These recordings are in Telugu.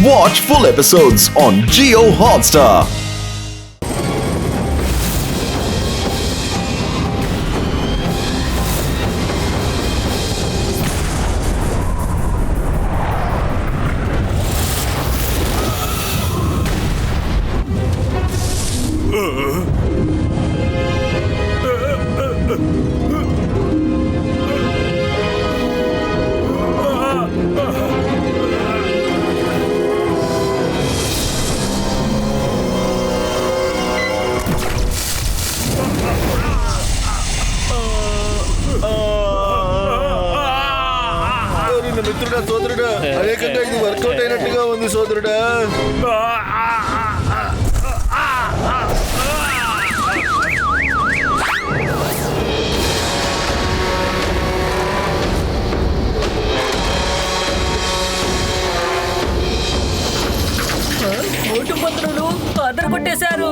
Watch full episodes on Jio Hotstar. మిత్రుడా సోదరుడా అనేకంగా ఇది వర్కౌట్ అయినట్టుగా ఉంది సోదరుడా. మోటుపత్రులు అదరగొట్టేశారు.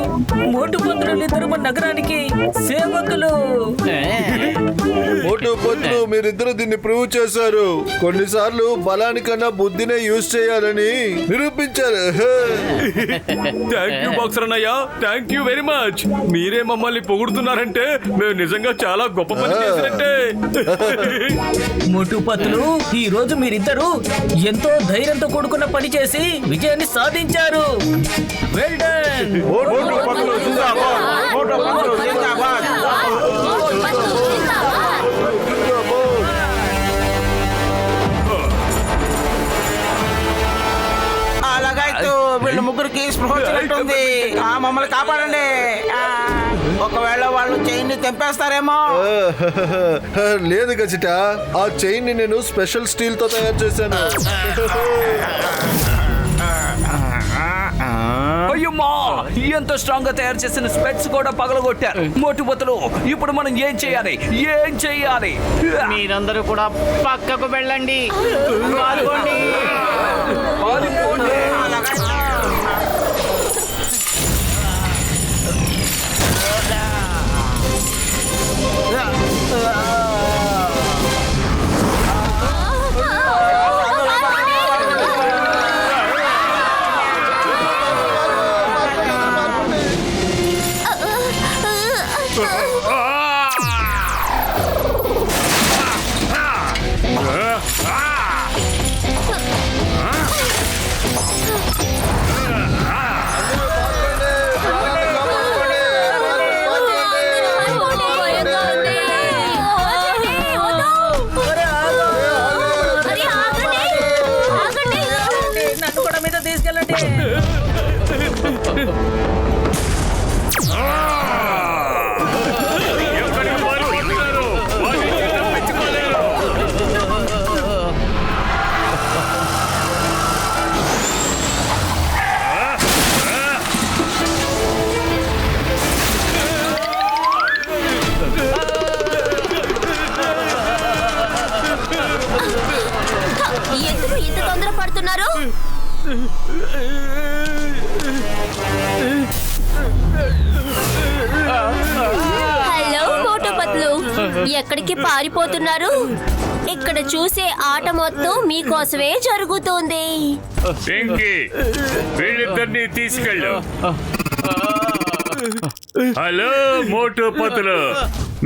మోటుపత్రులు ఇద్దరు మన నగరానికి సేవకులు. మోటుపత్రులు మీరిద్దరు దీన్ని ప్రూవ్ చేశారు. కొన్నిసార్లు బలానికన్నా బుద్ధినే యూజ్ చేయాలని నిరూపించారు. థ్యాంక్ యూ బాక్సర్ అన్నయ్య, థ్యాంక్ యూ వెరీ మచ్. మీరే మమ్మల్ని పొగుడుతున్నారంటే మేము నిజంగా చాలా గొప్ప పని చేసినట్టే. మోటుపత్రులు ఈ రోజు మీరిద్దరు ఎంతో ధైర్యంతో కూడుకున్న పని చేసి విజయాన్ని సాధించారు. Well done. అలాగైతే వీళ్ళు ముగ్గురికి స్పృహ వచ్చినట్టుంది. మమ్మల్ని కాపాడండి. ఒకవేళ వాళ్ళు చైన్ ని తెంపేస్తారేమో. లేదు గజిట, ఆ చైన్ ని నేను స్పెషల్ స్టీల్ తో తయారు చేశాను. అయ్యమ్మా, ఎంత స్ట్రాంగ్ గా తయారు చేసిన స్పెట్స్ కూడా పగలగొట్టారు. మోటుపత్రులు ఇప్పుడు మనం ఏం చేయాలి? మీరందరూ కూడా పక్కకు వెళ్ళండి. నన్ను కూడా మీద తీసుకెళ్ళండి. ఎందుకు ఇంత తొందర పడుతున్నారు? హలో మోటుపత్రులు, ఎక్కడికి పారిపోతున్నారు? ఇక్కడ చూసే ఆట మొత్తం మీకోసమే జరుగుతుంది. వీళ్ళిద్దరిని తీసుకెళ్ళు. హలో మోటుపత్రులు,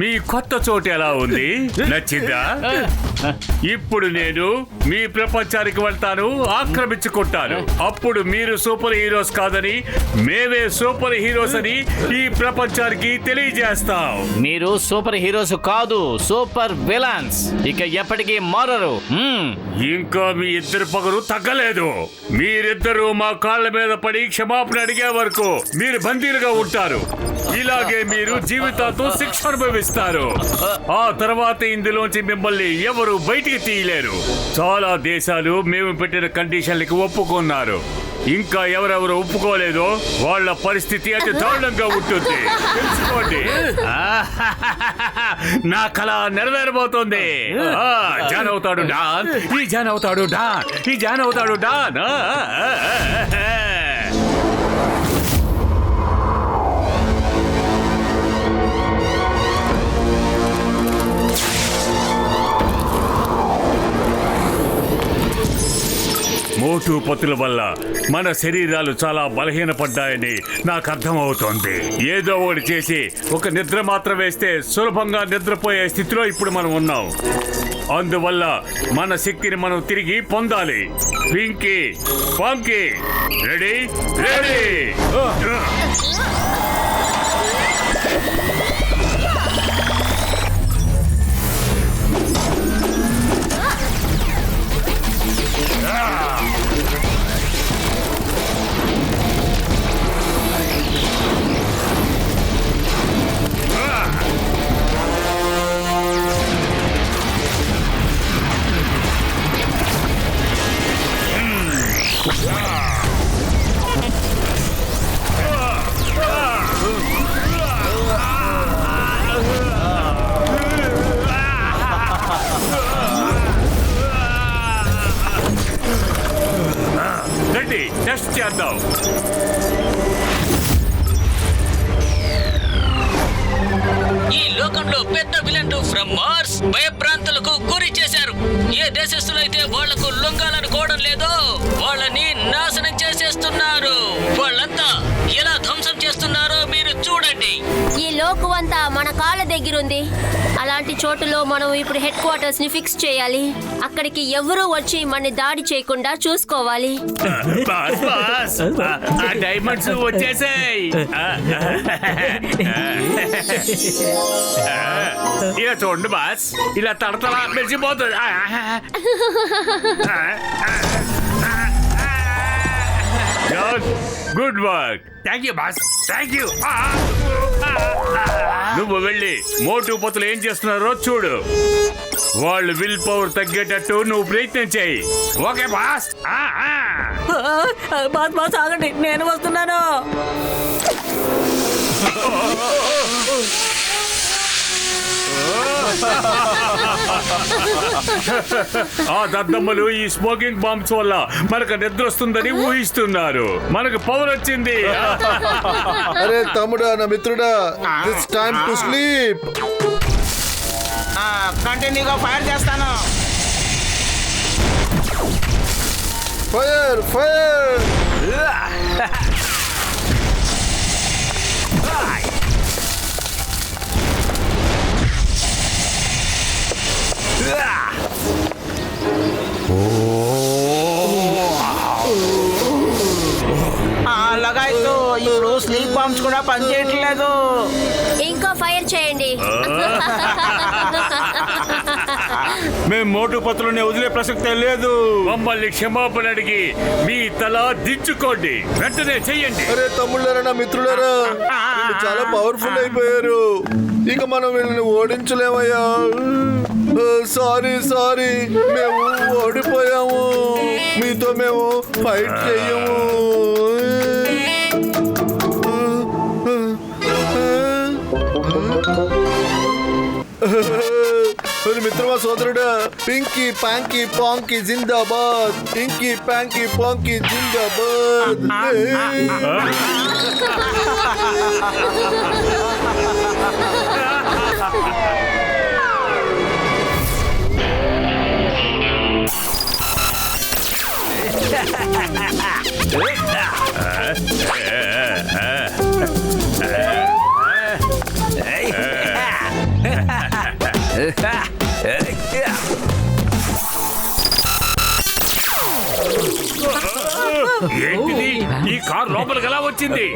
మీ కొత్త చోటు ఎలా ఉంది? నచ్చిందా? ఇప్పుడు నేను మీ ప్రపంచానికి వెళ్తాను, ఆక్రమించుకుంటాను. అప్పుడు మీరు సూపర్ హీరోస్ కాదని మేమే సూపర్ హీరోస్ అని ఈ ప్రపంచానికి తెలియజేస్తాం. మీరు సూపర్ హీరోస్ కాదు, సూపర్ విలన్స్. ఇక ఎప్పటికీ మారరు. ఇంకా మీ ఇద్దరు పగరు తగ్గలేదు. మీరిద్దరూ మా కాళ్ళ మీద పడి క్షమాపణ అడిగే వరకు మీరు బందీలుగా ఉంటారు. ఇలాగే మీరు జీవితాంతం శిక్ష అనుభవిస్తారు. ఆ తర్వాత ఇందులోంచి మిమ్మల్ని ఎవరు బయటికి తీయలేరు. చాలా దేశాలు మేము పెట్టిన కండిషన్లకి ఒప్పుకున్నారు. ఇంకా ఎవరెవరు ఒప్పుకోలేదో వాళ్ళ పరిస్థితి అతి దారుణంగా ఉంటుంది. తెలుసుకోండి. నా కళ నెరవేరబోతోంది. జాన్ అవుతాడు డాన్, ఈ జాన్ అవుతాడు డాన్, ఈ జాన్ అవుతాడు డాన్. మోటు పతుల వల్ల మన శరీరాలు చాలా బలహీనపడ్డాయని నాకు అర్థమవుతోంది. ఏదో ఒకటి చేసి ఒక నిద్ర మాత్రం వేస్తే సులభంగా నిద్రపోయే స్థితిలో ఇప్పుడు మనం ఉన్నాం. అందువల్ల మన శక్తిని మనం తిరిగి పొందాలి. Pinky, ponky, ready ready. రండి, టెస్ట్ చేద్దాం. ఈ లోకంలో పెద్ద విలన్లు ఫ్రమ్ మార్స్ భయభ్రాంతులకు గురి చేశారు. ఏ దేశస్తులైతే వాళ్లకు లొంగాలనుకోవడం లేదో వాళ్ళని నాశనం చేసేస్తున్నారు. వాళ్ళంతా ఎలా ధ్వంసం చేస్తున్నారో మీరు చూడండి. ఈ లోకు అంతా మన కాళ్ళ దగ్గరుంది. అలాంటి చోటులో మనం ఇప్పుడు హెడ్ క్వార్టర్స్ ని ఫిక్స్ చేయాలి. అక్కడికి ఎవరూ వచ్చి మన దాడి చేయకుండా చూసుకోవాలి. బాస్ బాస్, ఆ డైమండ్స్ వచ్చేసాయి. ఇలా చూడండి బాస్, ఇలా తడతలా మెరిసిపోతుంది. Good work. Thank you boss, thank you. నువ్వు వెళ్ళి మోటు పతులు ఏం చేస్తున్నారో చూడు. వాళ్ళు విల్ పవర్ తగ్గేటట్టు నువ్వు ప్రయత్నం చేయి. Okay boss. బాస్ బాస్ ఆగండి, నేను వస్తున్నాను. ఆ దద్దమ్మలు ఈ స్మోకింగ్ బాంబ్స్ వల్ల మనకు నిద్ర వస్తుందని ఊహిస్తున్నారు. మనకు పవర్ వచ్చింది. అరే తమ్ముడా, నా మిత్రుడా, ఇట్స్ టైమ్ టు స్లీప్. కంటిన్యూగా ఫైర్ చేస్తాను. Fire fire. లగాయితో ఇప్పుడు స్లీప్ బాంబ్స్ కూడా పనిచేయట్లేదు. ఇంకా ఫైర్ చేయండి. మేము మోటు పత్రులని వదిలే ప్రసక్తే లేదు. మమ్మల్ని క్షమాపణ అడిగి మీ తల దించుకోండి. వెంటనే చెయ్యండి. అరే తమ్ముళ్ళారా, నా మిత్రులారా, వీళ్ళు చాలా పవర్ఫుల్ అయిపోయారు. ఇక మనం వీళ్ళని ఓడించలేమయ్యా. సారీ సారీ, మేము ఓడిపోయాము. మీతో మేము ఫైట్ చెయ్యము. మిత్రమా, సోదరుడా, పింకీ పాంకీ పాంకీ జిందాబాద్. పింకీ పాంకీ పాంకీ జిందాబాద్. ఏంటిది? ఈ కార్ లోపలికి ఎలా వచ్చింది?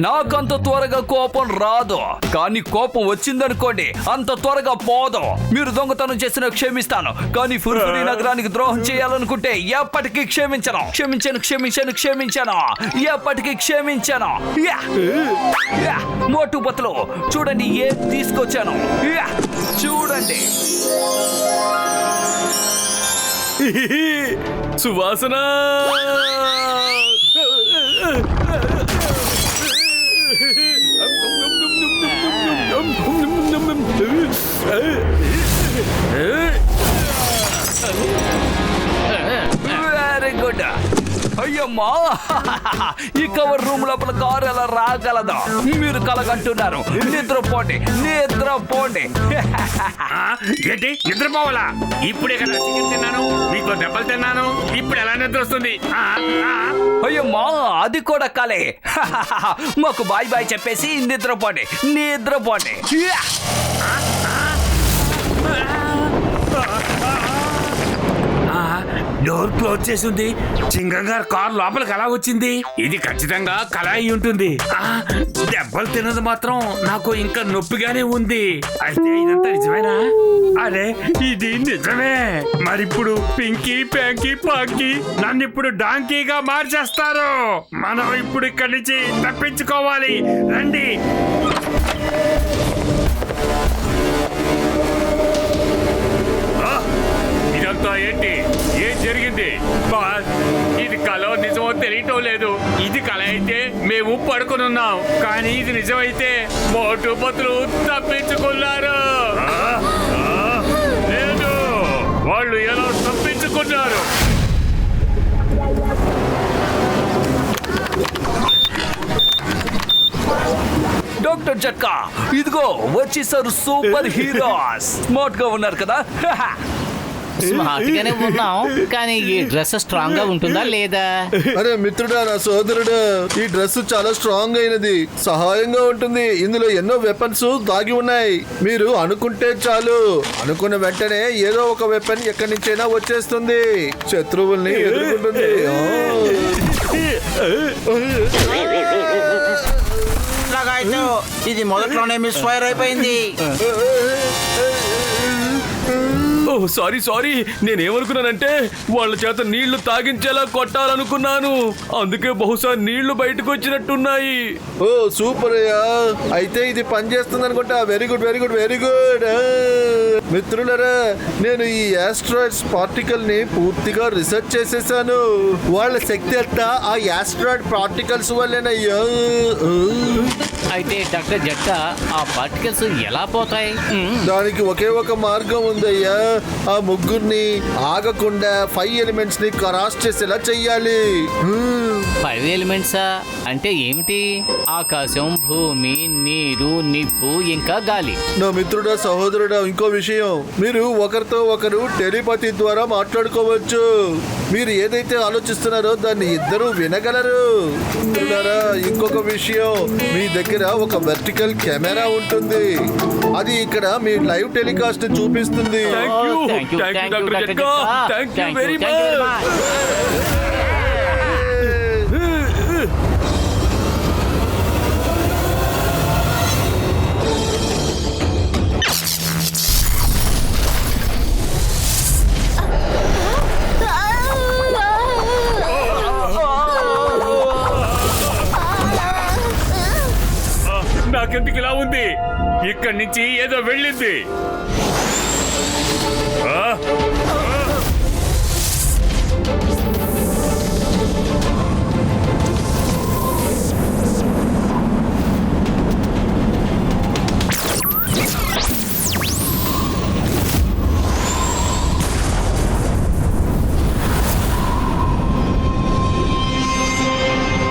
నాకంత త్వరగా కోపం రాదు, కానీ కోపం వచ్చిందనుకోండి అంత త్వరగా పోదు. మీరు దొంగతనం చేసిన క్షమిస్తాను, కానీ ఫుర్ఫురి నగరానికి ద్రోహం చేయాలనుకుంటే ఎప్పటికీ క్షమించను. క్షమించను క్షమించను క్షమించను, ఎప్పటికీ క్షమించను. మోటు పతులు చూడండి, ఏం తీసుకొచ్చాను చూడండి. సువాసన. Very good. అయ్యమ్మా, ఈ కవర్ రూమ్ లోపల కారు ఎలా రాగలదు? మీరు కలగంటున్నారు. నిద్రపోండి, నిద్రపోండి. ఏంటి నిద్రపోవాలా? ఇప్పుడే కదా చికెన్ తిన్నాను, మీకు దెబ్బలు తిన్నాను, ఇప్పుడు ఎలా నిద్ర వస్తుంది? అయ్యమ్మా, అది కూడా కలే. మాకు బాయ్ బాయ్ చెప్పేసి నిద్రపోండి, నిద్రపోండి. డోర్ క్లోజ్ చేసి ఉంది. చింగం గారు కార్ లోపలికి ఎలా వచ్చింది? ఇది ఖచ్చితంగా కళ అయి ఉంటుంది. దెబ్బలు తిన్నది మాత్రం నాకు ఇంకా నొప్పిగానే ఉంది. అయితే ఇదంతా నిజమేనా? అరే ఇది నిజమే. మరిప్పుడు పింకీ ప్యాంకీ పాంకీ నన్ను ఇప్పుడు డాంకీగా మార్చేస్తారు. మనం ఇప్పుడు ఇక్కడి నుంచి తప్పించుకోవాలి. రండి. ఇదంతా ఏంటి? ఏం జరిగింది? బాస్, ఇది కళ నిజమో తెలియటం లేదు. ఇది కళ అయితే మేము పడుకుని ఉన్నాం, కానీ ఇది నిజమైతే మోటు పతులు తప్పించుకున్నారు. లేదు, వాళ్ళు ఎలా తప్పించుకున్నారు? డాక్టర్ జట్కా, ఇదిగో వచ్చేసారు సూపర్ హీరోస్. స్మార్ట్ గా ఉన్నారు కదా? స్మార్ట్ గానే ఉన్నాం, కానీ ఈ డ్రెస్ స్ట్రాంగ్ గా ఉంటుందా లేదా? అరే మిత్రుడా, నా సోదరుడు, ఈ డ్రెస్ చాలా స్ట్రాంగ్ అయినది, సహాయంగా ఉంటుంది. ఇందులో ఎన్నో వెపన్స్ దాగి ఉన్నాయి. మీరు అనుకుంటే చాలు, అనుకున్న వెంటనే ఏదో ఒక వెపన్ ఎక్కడి నుంచైనా వచ్చేస్తుంది, శత్రువుల్ని ఎదుర్కొంటుంది. ఇది మొదట్లోనే మిస్ ఫైర్ అయిపోయింది. సారీ సారీ, నేనేమనుకున్నానంటే వాళ్ళ చేత నీళ్లు తాగించేలా కొట్టాలనుకున్నాను. అందుకే బహుశా నీళ్లు బయటకు వచ్చినట్టున్నాయి. ఓ సూపర్ అయ్యా, అయితే ఇది పనిచేస్తుంది అనుకుంటా. Very good, very good, very good. మిత్రులరా, నేను ఈ యాస్ట్రాయిడ్స్ పార్టికల్ ని పూర్తిగా రీసెర్చ్ చేసేసాను. వాళ్ళ శక్తి అంతా ఆ యాస్ట్రాయిడ్ పార్టికల్స్ వల్లేనయ్యా. అయితే డాక్టర్ జట్కా, ఆ పార్టికల్స్ ఎలా పోతాయి? దానికి ఒకే ఒక మార్గం ఉందయ్యా. ఆ ముగ్గురిని ఆగకుండా 5 ఎలిమెంట్స్ ని క్రాస్ చేసేలా చెయ్యాలి. 5 ఎలిమెంట్సా? అంటే ఏమిటి? ఆకాశం, భూమి, నీరు, నిప్పు, ఇంకా గాలి. నా మిత్రుడా, సహోదరుడా, ఇంకో విషయం, మీరు ఒకరితో ఒకరు టెలిపతి ద్వారా మాట్లాడుకోవచ్చు. మీరు ఏదైతే ఆలోచిస్తున్నారో దాన్ని ఇద్దరు వినగలరు. మిత్రులారా, ఇంకొక విషయం, మీ దగ్గర ఒక వర్టికల్ కెమెరా ఉంటుంది. అది ఇక్కడ మీ లైవ్ టెలికాస్ట్ చూపిస్తుంది. Thank you, Dr. Jatka. Thank you very much. నాకెందుకు ఇలా ఉంది? ఇక్కడి నుంచి ఏదో వెళ్ళింది.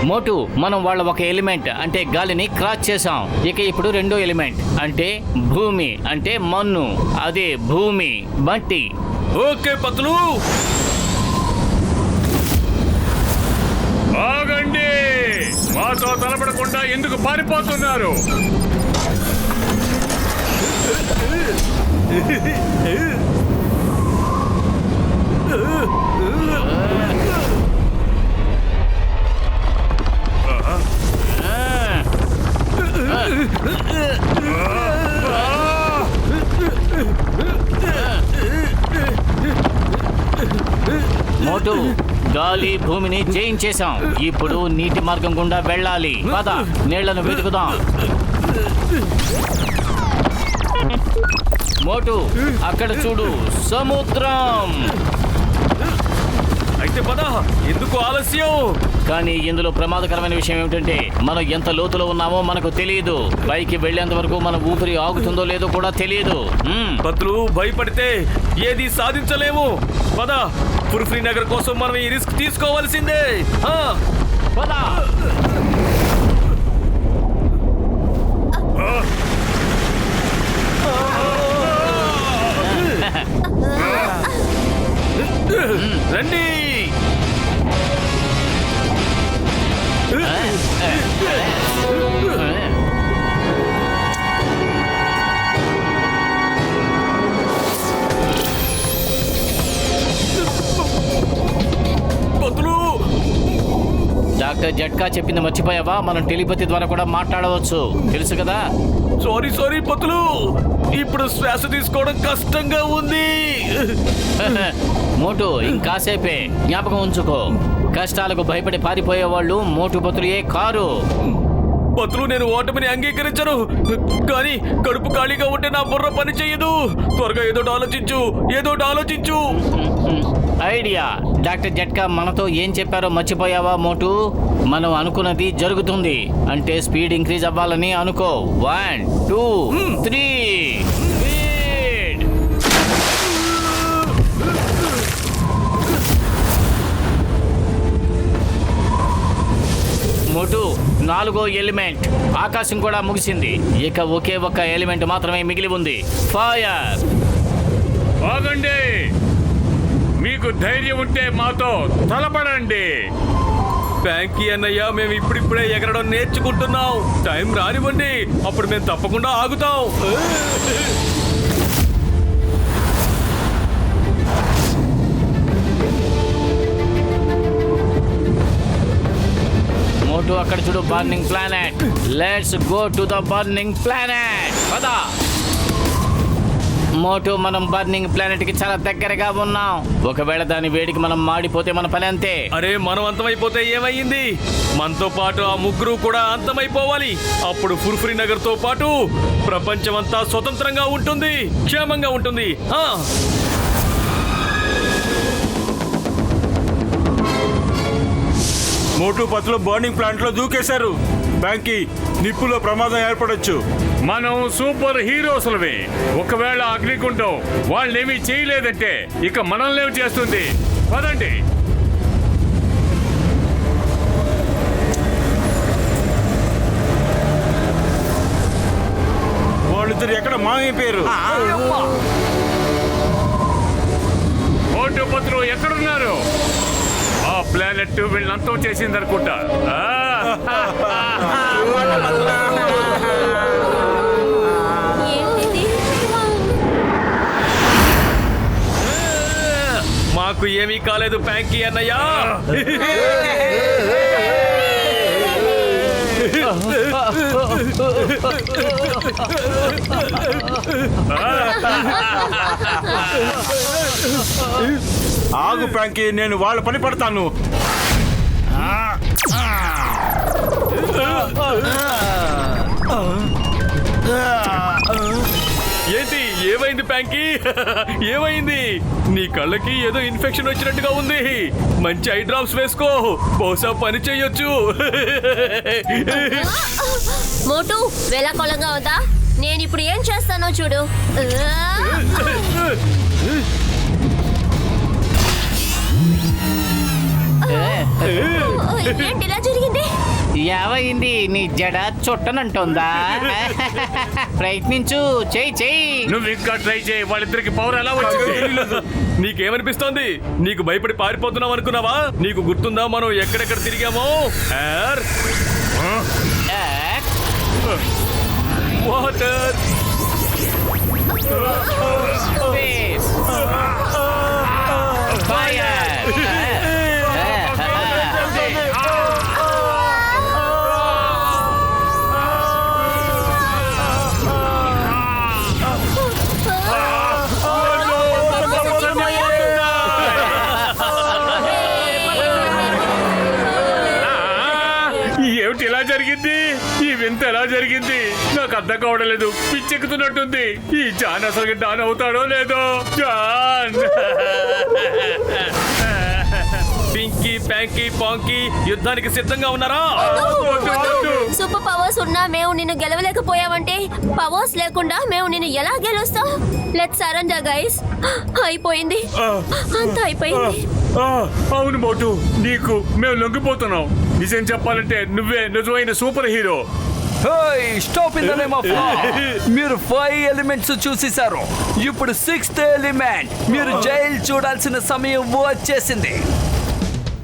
మోటు, మనం వాళ్ళ ఒక ఎలిమెంట్ అంటే గాలిని క్రాస్ చేసాం. ఇక ఇప్పుడు రెండో ఎలిమెంట్ అంటే భూమి, అంటే మన్ను, అదే భూమి, మట్టి. ఓకే పతులు, ఆగండి. మాతో తలపడకుండా ఎందుకు పారిపోతున్నారు? మోటు, గాలి భూమిని జయించేశాం. ఇప్పుడు నీటి మార్గం గుండా వెళ్ళాలి. పద, నీళ్లను వెతుకుదాం. మోటు, అక్కడ చూడు, సముద్రం. అయితే పద, ఎందుకు ఆలస్యం? కానీ ఇందులో ప్రమాదకరమైన విషయం ఏమిటంటే మనం ఎంత లోతులో ఉన్నామో మనకు తెలియదు. పైకి వెళ్లేంత వరకు మన ఊపిరి ఆగుతుందో లేదో కూడా తెలియదు. పతులు, భయపడితే ఏది సాధించలేము. పద, పుర్ఫ్రీ నగర్ కోసం మనం ఈ రిస్క్ తీసుకోవాల్సిందే. పద. రండి. డాక్టర్ జట్కా చెప్పింది మర్చిపోయావా? మనం టెలిపతి ద్వారా కూడా మాట్లాడవచ్చు, తెలుసు కదా? సారీ పతులు, ఇప్పుడు శ్వాస తీసుకోవడం కష్టంగా ఉంది. మోటు ఇంకాసేపే, జ్ఞాపకం ఉంచుకో, కష్టాలకు భయపడి పారిపోయే వాళ్ళు మోటు పతులే కారు. పతులు, నేను ఓటమిని అంగీకరించను, కానీ కడుపు ఖాళీగా ఉంటే నా బుర్ర పని చెయ్యదు. త్వరగా ఏదోటి ఆలోచించు. ఐడియా. డాక్టర్ జట్కా మనతో ఏం చెప్పారో మర్చిపోయావా మోటు? మనం అనుకున్నది జరుగుతుంది అంటే స్పీడ్ ఇంక్రీజ్ అవ్వాలని అనుకో. 1 2 3 స్పీడ్. మోటు, 4వ ఎలిమెంట్ ఆకాశం కూడా ముగిసింది. ఇక ఒకే ఒక్క ఎలిమెంట్ మాత్రమే మిగిలి ఉంది, ఫైర్. ఆగండి, మీకు ధైర్యం ఉంటే మాతో తలపడండి. బ్యాంకీ అన్నయ్య, మేము ఇప్పుడిప్పుడే ఎగరడం నేర్చుకుంటున్నాం. టైం రానివ్వండి, అప్పుడు మేము తప్పకుండా ఆగుతాం. మోటు, అక్కడ చూడు, burning planet. Let's go to the burning planet. పద మోటు, మనం బర్నింగ్ ప్లానెట్ కి చాలా దగ్గరగా ఉన్నాం. ఒకవేళ దాని వేడికి మనం మాడిపోతే మన పని అంతే. అరే, మనం అంతమైపోతే ఏమయ్యింది? మనతో పాటు ఆ ముగ్గురు కూడా అంతమైపోవాలి. అప్పుడు ఫుర్ఫురి నగర్ తో పాటు ప్రపంచమంతా స్వతంత్రంగా ఉంటుంది, క్షేమంగా ఉంటుంది. మోటు పతులు బర్నింగ్ ప్లాంట్ లో దూకేశారు. బ్యాంకీ, నిప్పులో ప్రమాదం ఏర్పడొచ్చు. మనం సూపర్ హీరోస్లమే. ఒకవేళ అగ్నికుండం వాళ్ళేమీ చేయలేదంటే ఇక మనల్ని చేస్తుంది. పదండి. వాళ్ళిద్దరు ఎక్కడ మాయమైపోయారు? మోటు పత్రు ఎక్కడున్నారు? ఆ ప్లానెట్ వీళ్ళంతా చేసిందనుకుంటా. మాకు ఏమీ కాలేదు బ్యాంకీ అన్నయ్య. ఆగు బ్యాంకీ, నేను వాళ్ళ పని పడతాను. ఏంటి, ఏమైంది బ్యాంకీ? ఏమైంది? నీ కళ్ళకి ఏదో ఇన్ఫెక్షన్ వచ్చినట్టుగా ఉంది. మంచి ఐ డ్రాప్స్ వేసుకో, బహుశా పని చెయ్యొచ్చు. మోటు, వేళాకోళంగా ఉందా? నేను ఇప్పుడు ఏం చేస్తానో చూడు. ఏంటి ఇలా జరిగింది? ఏమైంది? నీ జడ చుట్టనంటుందా? ప్రయత్నించు, చెయ్యి. నువ్వు ఇంకా ట్రై చేయి. వాళ్ళిద్దరికి పవర్ ఎలా వచ్చింది? నీకేమనిపిస్తోంది? నీకు భయపడి పారిపోతున్నావు అనుకున్నావా? నీకు గుర్తుందా మనం ఎక్కడెక్కడ తిరిగామో? Water, fire. ఏమిటి ఇలా జరిగింది? ఈ వింత ఎలా జరిగింది? నాకు అర్థం కావడం లేదు. పిచ్చెక్కుతున్నట్టుంది. ఈ జాన్ అసలు డాన్ అవుతాడో లేదో. జాన్, పింకీ, ప్యాంకీ, పాంకీ యుద్ధానికి సిద్ధంగా ఉన్నారా? సూపర్ పవర్స్ ఉన్నా మేము నిన్ను గెలవలేకపోయామంటే పవర్స్ లేకుండా మేము నిన్ను ఎలా గెలుస్తాం? Let's surrender guys. అయిపోయింది, అంతా అయిపోయింది. అవును మోటు, నీకు మేము లొంగిపోతున్నాం. నిజం చెప్పాలంటే నువ్వే నిజమైన super hero. Stop in the name of law. మీరు 5 ఎలిమెంట్స్ చూసేశారు. ఇప్పుడు 6th ఎలిమెంట్. మీరు జైలు చూడాల్సిన సమయం వచ్చేసింది.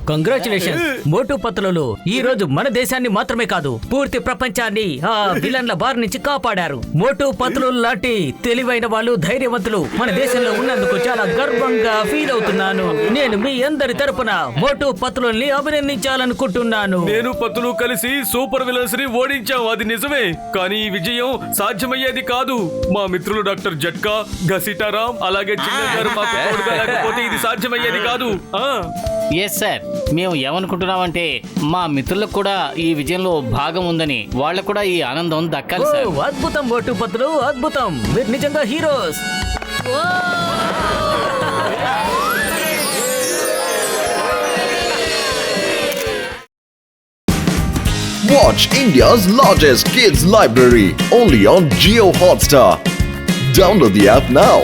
కంగ్రాచులేషన్స్ మోటు పత్రులు. ఈ రోజు మన దేశాన్ని మాత్రమే కాదు పూర్తి ప్రపంచాన్ని ఆ విలన్ల బారి నుంచి కాపాడారు. మోటు పత్రులు లాంటి తెలివైన వాళ్ళు, ధైర్యవంతులు మన దేశంలో ఉన్నందుకు చాలా గర్వంగా ఫీల్ అవుతున్నాను. నేను మీ అందరి తరపున మోటు పత్రుల్ని అభినందించాలనుకుంటున్నాను. నేను పత్తులు కలిసి సూపర్ విలన్స్ ని ఓడించాం, అది నిజమే. కానీ ఈ విజయం సాధ్యమయ్యేది కాదు. మా మిత్రులు డాక్టర్ జట్కా, ఘసిటారాం, అలాగే చిన్న గారు మాకు తోడుగా లేకపోతే ఇది సాధ్యమయ్యేది కాదు. ఎస్ సార్, మేము ఏమనుకుంటున్నామంటే మా మిత్రులకు కూడా ఈ విజయంలో భాగం ఉందని, వాళ్ళకు కూడా ఈ ఆనందం దక్కాలి సార్. అద్భుతం మోటు పత్రులు, అద్భుతం. మీరు నిజంగా heroes. Watch India's largest kids library only on Jio Hotstar. Download the app now.